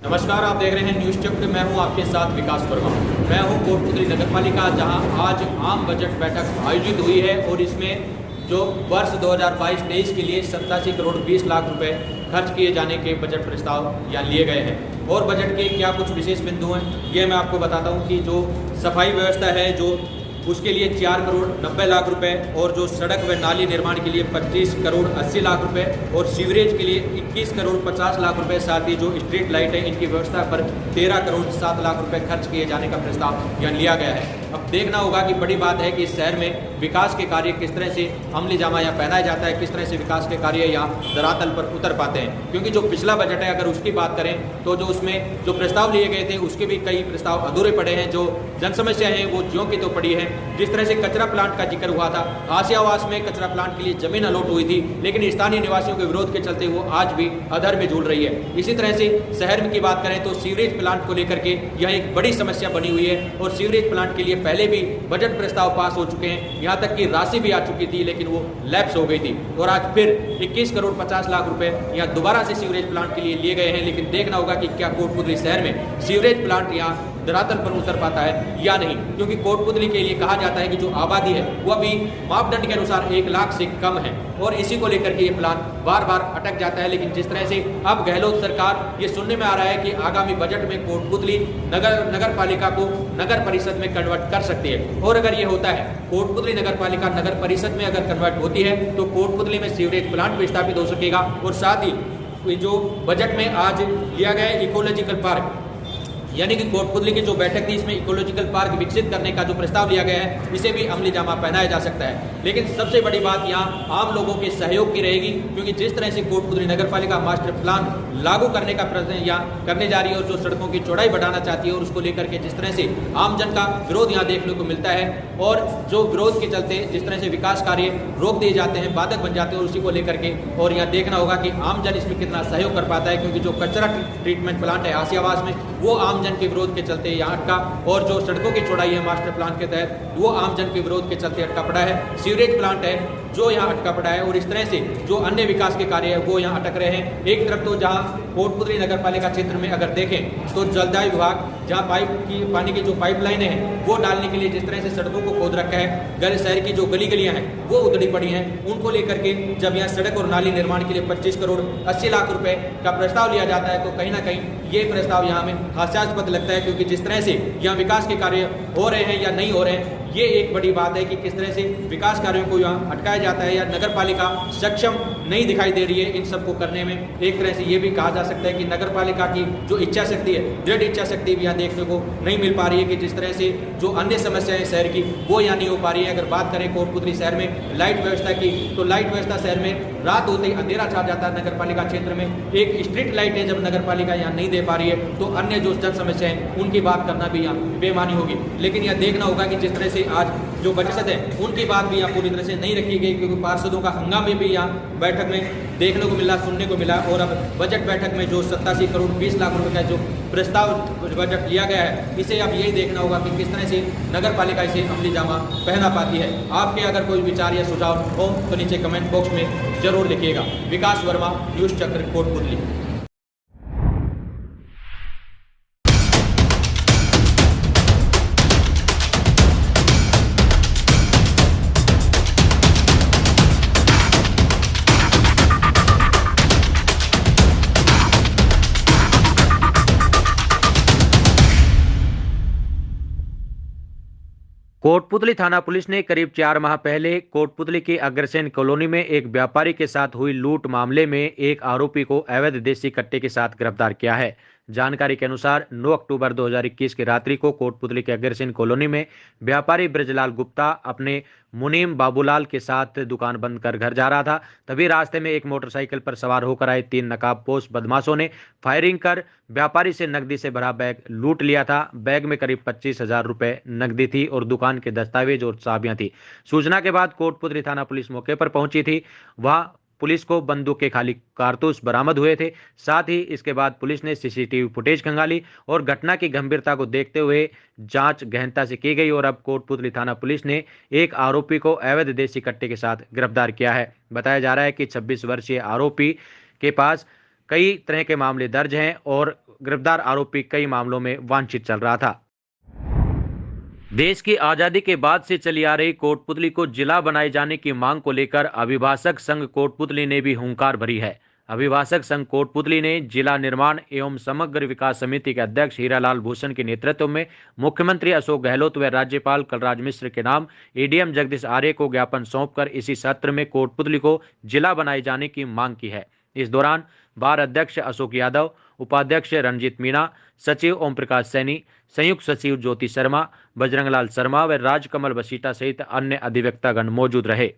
नमस्कार, आप देख रहे हैं न्यूज़ चक्र। मैं हूं आपके साथ विकास वर्मा। मैं हूं कोटपुतली नगर पालिका, जहां आज आम बजट बैठक आयोजित हुई है और इसमें जो वर्ष 2022-23 के लिए 87 करोड़ 20 लाख रुपए खर्च किए जाने के बजट प्रस्ताव यहाँ लिए गए हैं। और बजट के क्या कुछ विशेष बिंदु हैं ये मैं आपको बताता हूँ कि जो सफाई व्यवस्था है जो उसके लिए 4 करोड़ 90 लाख रुपए और जो सड़क व नाली निर्माण के लिए 25 करोड़ 80 लाख रुपए और सीवरेज के लिए 21 करोड़ 50 लाख रुपए, साथ ही जो स्ट्रीट लाइट है इनकी व्यवस्था पर 13 करोड़ 7 लाख रुपए खर्च किए जाने का प्रस्ताव यहाँ लिया गया है। अब देखना होगा कि बड़ी बात है कि इस शहर में विकास के कार्य किस तरह से अमली जामा यहाँ पहनाया जाता है, किस तरह से विकास के कार्य यहाँ धरातल पर उतर पाते हैं। क्योंकि जो पिछला बजट है अगर उसकी बात करें तो जो उसमें जो प्रस्ताव लिए गए थे उसके भी कई प्रस्ताव अधूरे पड़े हैं। जो जन समस्या है वो ज्यों की तो पड़ी है। जिस तरह से कचरा प्लांट का जिक्र हुआ था, आसियावास में कचरा प्लांट के लिए जमीन अलॉट हुई थी, लेकिन स्थानीय निवासियों के विरोध के चलते वो आज भी अधर में झूल रही है। इसी तरह से शहर में की बात करें तो सीवरेज प्लांट को लेकर के यह एक बड़ी समस्या बनी हुई है और सीवरेज प्लांट के लिए पहले भी बजट प्रस्ताव पास हो चुके हैं, यहाँ तक कि राशि भी आ चुकी थी लेकिन वो लैप्स हो गई थी और आज फिर 21 करोड़ 50 लाख रुपए यहाँ दोबारा से सीवरेज प्लांट के लिए लिए गए हैं। लेकिन देखना होगा कि क्या कोटपुतली शहर में सीवरेज प्लांट यहाँ धरातल पर उतर पाता है या नहीं, क्योंकि कोटपुतली के लिए कहा जाता है कि जो आबादी है वो अभी मापदंड के अनुसार 1 लाख से कम है और इसी को लेकर के ये प्लान बार बार अटक जाता है। लेकिन जिस तरह से अब गहलोत सरकार ये सुनने में आ रहा है कि आगामी बजट में कोटपुतली नगर पालिका को नगर परिषद में कन्वर्ट कर सकती है और अगर ये होता है कोटपुतली नगर पालिका नगर परिषद में अगर कन्वर्ट होती है तो कोटपुतली में सीवरेज प्लांट भी स्थापित हो सकेगा और साथ ही जो बजट में आज लिया गया इकोलॉजिकल पार्क यानी कि कोटपुतली की जो बैठक थी इसमें इकोलॉजिकल पार्क विकसित करने का जो प्रस्ताव लिया गया है इसे भी अमली जामा पहनाया जा सकता है। लेकिन सबसे बड़ी बात यहाँ आम लोगों के सहयोग की रहेगी, क्योंकि जिस तरह से कोटपुतली नगर पालिका मास्टर प्लान लागू करने का प्रयत्न यहाँ करने जा रही है और जो सड़कों की चौड़ाई बढ़ाना चाहती है और उसको लेकर के जिस तरह से आमजन का विरोध यहाँ देखने को मिलता है और जो विरोध के चलते जिस तरह से विकास कार्य रोक दिए जाते हैं, बाधक बन जाते हैं और उसी को लेकर के और यहाँ देखना होगा कि आमजन इसमें कितना सहयोग कर पाता है। क्योंकि जो कचरा ट्रीटमेंट प्लांट है आसियावास में वो आमजन के विरोध के चलते यहाँ अटका और जो सड़कों की चौड़ाई है मास्टर प्लान के तहत वो आमजन के विरोध के चलते अटका पड़ा है। सीवरेज प्लांट है जो यहाँ अटका पड़ा है और इस तरह से जो अन्य विकास के कार्य है वो यहाँ अटक रहे हैं। एक तरफ तो जहाँ कोटपुतली नगर पालिका क्षेत्र में अगर देखें तो जलदाय विभाग जहाँ पानी की जो पाइपलाइनें हैं वो डालने के लिए जिस तरह से सड़कों को खोद रखा है, शहर की जो गली गलियाँ हैं वो उधड़ी पड़ी हैं, उनको लेकर के जब यहाँ सड़क और नाली निर्माण के लिए 25 करोड़ 80 लाख रुपए का प्रस्ताव लिया जाता है तो कहीं ना कहीं ये प्रस्ताव यहाँ में हास्यास्पद लगता है। क्योंकि जिस तरह से यहाँ विकास के कार्य हो रहे हैं या नहीं हो रहे हैं ये एक बड़ी बात है कि किस तरह से विकास कार्यों को यहाँ अटकाया जाता है या नगर पालिका सक्षम नहीं दिखाई दे रही है इन सबको करने में। एक तरह से ये भी कहा जा सकता है कि नगर पालिका की जो इच्छा शक्ति है, दृढ़ इच्छा शक्ति भी यहाँ देखने को नहीं मिल पा रही है कि जिस तरह से जो अन्य समस्याएं शहर की वो यहाँ नहीं हो पा रही है। अगर बात करें कोटपुतली शहर में लाइट व्यवस्था की तो लाइट व्यवस्था शहर में रात होते ही अंधेरा छा जाता है। नगर पालिका क्षेत्र में एक स्ट्रीट लाइट है जब नगर पालिका यहाँ नहीं दे पा रही है तो अन्य जो जन समस्याएं उनकी बात करना भी यहाँ बेमानी होगी। लेकिन यह देखना होगा कि जिस तरह से आज जो बजट है उनकी बात भी यहाँ पूरी तरह से नहीं रखी गई, क्योंकि पार्षदों का हंगामे भी यहाँ बैठक में देखने को मिला, सुनने को मिला। और अब बजट बैठक में जो 87 करोड़ 20 लाख रुपए का जो प्रस्ताव बजट लिया गया है इसे अब यही देखना होगा कि किस तरह से नगर पालिका इसे अमली जामा पहना पाती है। आपके अगर कोई विचार या सुझाव हो तो नीचे कमेंट बॉक्स में जरूर लिखिएगा। विकास वर्मा, न्यूज़ चक्र, कोटपुतली। कोटपुतली थाना पुलिस ने करीब 4 माह पहले कोटपुतली की अग्रसेन कॉलोनी में एक व्यापारी के साथ हुई लूट मामले में एक आरोपी को अवैध देसी कट्टे के साथ गिरफ्तार किया है। जानकारी के अनुसार 9 अक्टूबर 2021 की रात्रि को कोटपुतली के अग्रसेन कॉलोनी में व्यापारी ब्रजलाल गुप्ता अपने मुनीम बाबूलाल के साथ दुकान बंद कर घर जा रहा था। तभी रास्ते में एक मोटरसाइकिल पर सवार होकर आए 3 नकाबपोश बदमाशों ने फायरिंग कर व्यापारी से नकदी से भरा बैग लूट लिया था। बैग में करीब 25,000 रुपए नकदी थी और दुकान के दस्तावेज और चाबियां थी। सूचना के बाद कोटपुतली थाना पुलिस मौके पर पहुंची थी। वहां पुलिस को बंदूक के खाली कारतूस बरामद हुए थे। साथ ही इसके बाद पुलिस ने सीसीटीवी फुटेज खंगाली और घटना की गंभीरता को देखते हुए जांच गहनता से की गई और अब कोटपुतली थाना पुलिस ने एक आरोपी को अवैध देसी कट्टे के साथ गिरफ्तार किया है। बताया जा रहा है कि 26 वर्षीय आरोपी के पास कई तरह के मामले दर्ज हैं और गिरफ्तार आरोपी कई मामलों में वांछित चल रहा था। देश की आजादी के बाद से चली आ रही कोटपुतली को जिला बनाए जाने की मांग को लेकर अभिभाषक संघ कोटपुतली ने भी हुंकार भरी है। अभिभाषक संघ कोटपुतली ने जिला निर्माण एवं समग्र विकास समिति के अध्यक्ष हीरालाल भूषण के नेतृत्व में मुख्यमंत्री अशोक गहलोत व राज्यपाल कलराज मिश्र के नाम एडीएम जगदीश आर्य को ज्ञापन सौंपकर इसी सत्र में कोटपुतली को जिला बनाए जाने की मांग की है। इस दौरान बार अध्यक्ष अशोक यादव, उपाध्यक्ष रंजीत मीणा, सचिव ओम प्रकाश सैनी, संयुक्त सचिव ज्योति शर्मा, बजरंगलाल शर्मा व राजकमल बसीटा सहित अन्य अधिवक्तागण मौजूद रहे।